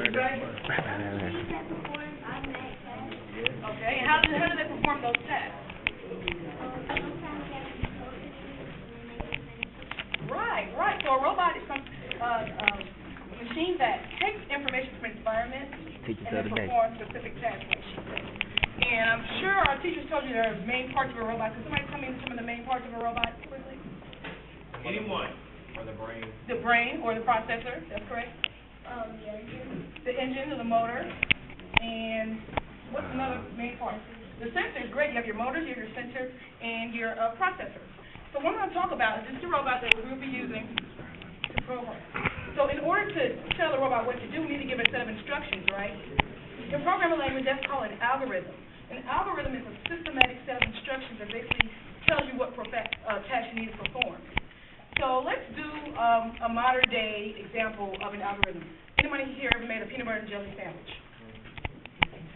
Right? Okay, and how do they perform those tasks? Right, right. So a robot is some machine that takes information from its environment and then performs specific tasks, like she said. And I'm sure our teachers told you there are main parts of a robot. Can somebody tell me some of the main parts of a robot quickly? Anyone. Or the brain. The brain or the processor, that's correct. The engine. The engine or the motor. And what's another main part? The sensor is great. You have your motors, you have your sensor, and your processor. So what I'm going to talk about is just a robot that we'll be using to program. So in order to tell the robot what to do, we need to give it a set of instructions, right? In programming language, that's called an algorithm. An algorithm is a systematic set of instructions that basically tells you what task you need to perform. So let's do a modern-day example of an algorithm. Anybody here ever made a peanut butter and jelly sandwich?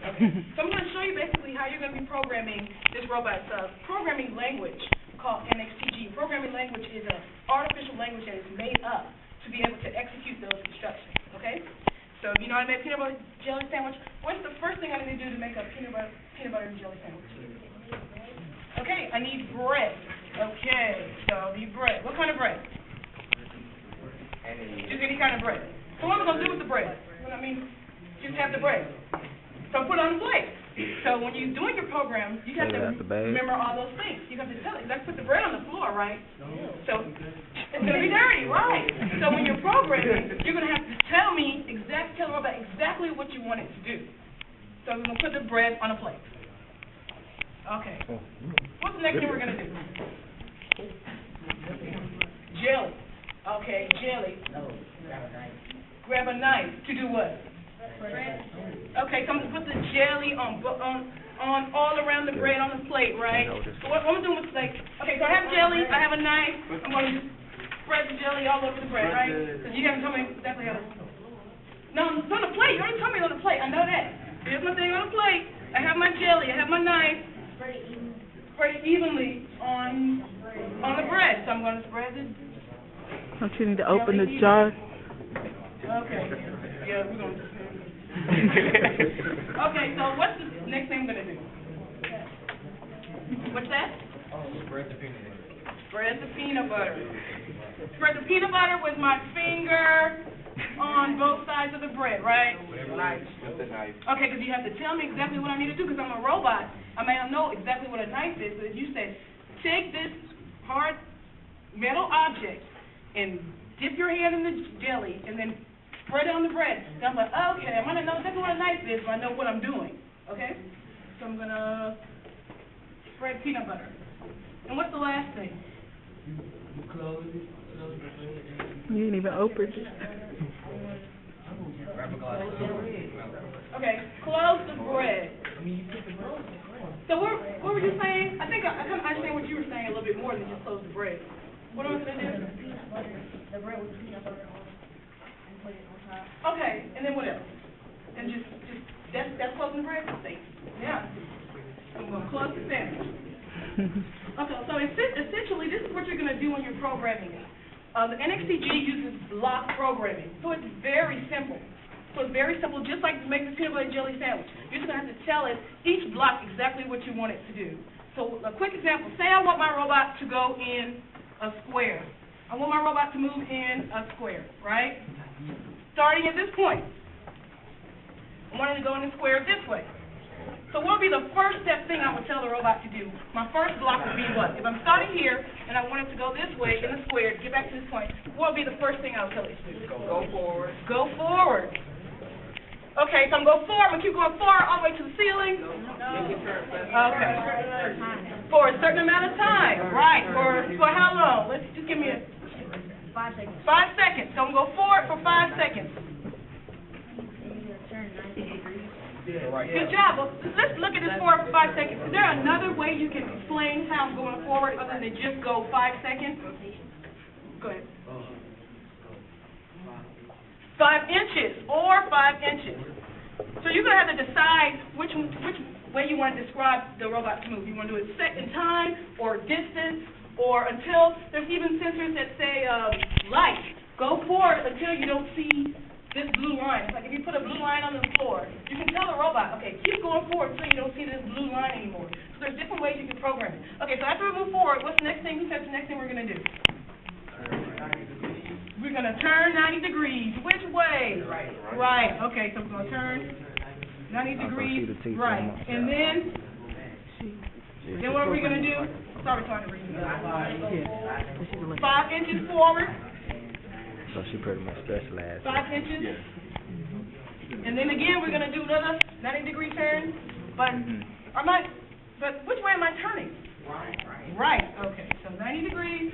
Okay. So I'm going to show you basically how you're going to be programming this robot's programming language called NXTG. Programming language is an artificial language that is made up to be able to execute those instructions, okay? So if you know how to make a peanut butter jelly sandwich, what's the first thing I need to do to make a peanut butter and jelly sandwich? Okay, I need bread. Okay, so I need bread. What kind of bread? Just any kind of bread. So what am I going to do with the bread? Well, I mean, just have the bread. So put it on the plate. So when you're doing your program, you have to remember all those things. You have to tell it. Let's put the bread on the floor, right? So it's going to be dirty, right? So when you're programming, you're going to have to tell the robot exactly what you want it to do. So we're going to put the bread on a plate. Okay. What's the next thing we're going to do? Jelly. Okay, jelly. Grab a knife to do what? Okay, so I'm going to put the jelly on all around the bread on the plate, right? So what I'm doing with the plate, okay, so I have jelly, I have a knife, I'm going to spread the jelly all over the bread, right? Because you haven't told me exactly how to. No, it's on the plate. You already told me it's on the plate. I know that. Here's my thing on the plate. I have my jelly, I have my knife. Spread it evenly on the bread. So I'm going to spread it. Don't you need to open the jar? Okay. Yeah, we're going to. Okay, so what's the next thing I'm going to do? What's that? Spread the peanut butter. Spread the peanut butter. Spread the peanut butter with my finger on both sides of the bread, right? Knife. With the knife. Okay, because you have to tell me exactly what I need to do because I'm a robot. I may not know exactly what a knife is, but if you said, take this hard metal object and dip your hand in the jelly and then spread it on the bread. And I'm like, okay, I'm going to know exactly what a knife is, but I know what I'm doing, okay? So I'm going to spread peanut butter. And what's the last thing? Close it. You didn't even open it. Grab a glass. Okay, close the bread. So what were you saying? I think I kind of understand what you were saying a little bit more than just close the bread. What am I going to do? The bread with peanut butter on and put it on top. Okay, and then what else? And just that's closing the bread? Yeah. I'm going to close the sandwich. Okay, so essentially this is what you're going to do when you're programming it. The NXTG uses block programming, so it's very simple. So it's very simple, just like making a peanut butter and jelly sandwich. You're just going to have to tell it each block exactly what you want it to do. So a quick example, say I want my robot to go in a square. I want my robot to move in a square, right? Starting at this point. I want it to go in the square this way. So what would be the first thing I would tell the robot to do? My first block would be what? If I'm starting here and I want it to go this way in the square, to get back to this point, what would be the first thing I would tell it to do? Go forward. Go forward. Okay, so I'm going to go forward. I'm going to keep going forward all the way to the ceiling. Okay. For a certain amount of time. Right. For how long? Let's just give me 5 seconds. 5 seconds. So I'm going to go forward for 5 seconds. Turn 90 degrees. Good job. Well, let's look at this forward for 5 seconds. Is there another way you can explain how I'm going forward other than just go 5 seconds? Go ahead. 5 inches or 5 inches. So you're going to have to decide which way you want to describe the robot to move. You want to do it set in time or distance or until, there's even sensors that say light. Go forward until you don't see this blue line. It's like if you put a blue line on the floor, you can tell the robot, okay, keep going forward so you don't see this blue line anymore. So there's different ways you can program it. Okay, so after we move forward, what's the next thing? Who says the next thing we're going to do? We're going to turn 90 degrees. Which way? Right. Okay, so we're going to turn 90 degrees. Right. And then what are we going to do? Sorry, trying to read. 5 inches forward. So she pretty much specialized. 5 inches. And then again, we're going to do another 90-degree turn. But which way am I turning? Right. Okay. So 90 degrees,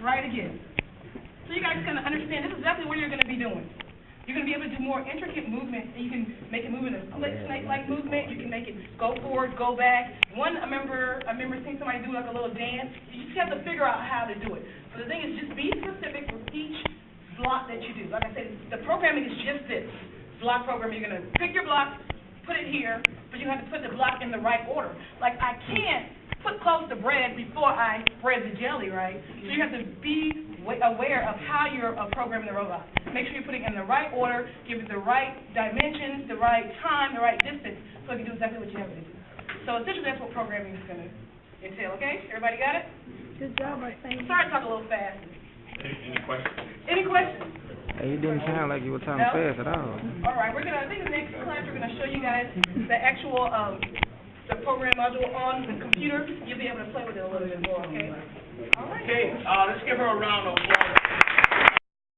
right again. So you guys kind of understand this is exactly what you're going to be doing. You're going to be able to do more intricate movement, and you can make it move in a snake-like movement. You can make it go forward, go back. I remember seeing somebody do like a little dance. You just have to figure out how to do it. So the thing is, just be specific with each block that you do. Like I said, the programming is just this. Block programming, you're going to pick your block, put it here, but you have to put the block in the right order. Like I can't put close to bread before I spread the jelly, right? So you have to be aware of how you're programming the robot. Make sure you're putting it in the right order, give it the right dimensions, the right time, the right distance, so it can do exactly what you have to do. So essentially that's what programming is going to entail, okay? Everybody got it? Good job, Marsaynee. Sorry to talk a little fast. Any questions? Any questions? Hey, you didn't sound like you were talking No? fast at all. All right, I think the next class we're going to show you guys the actual the program module on the computer. You'll be able to play with it a little bit more, okay? All right. Okay, let's give her a round of applause.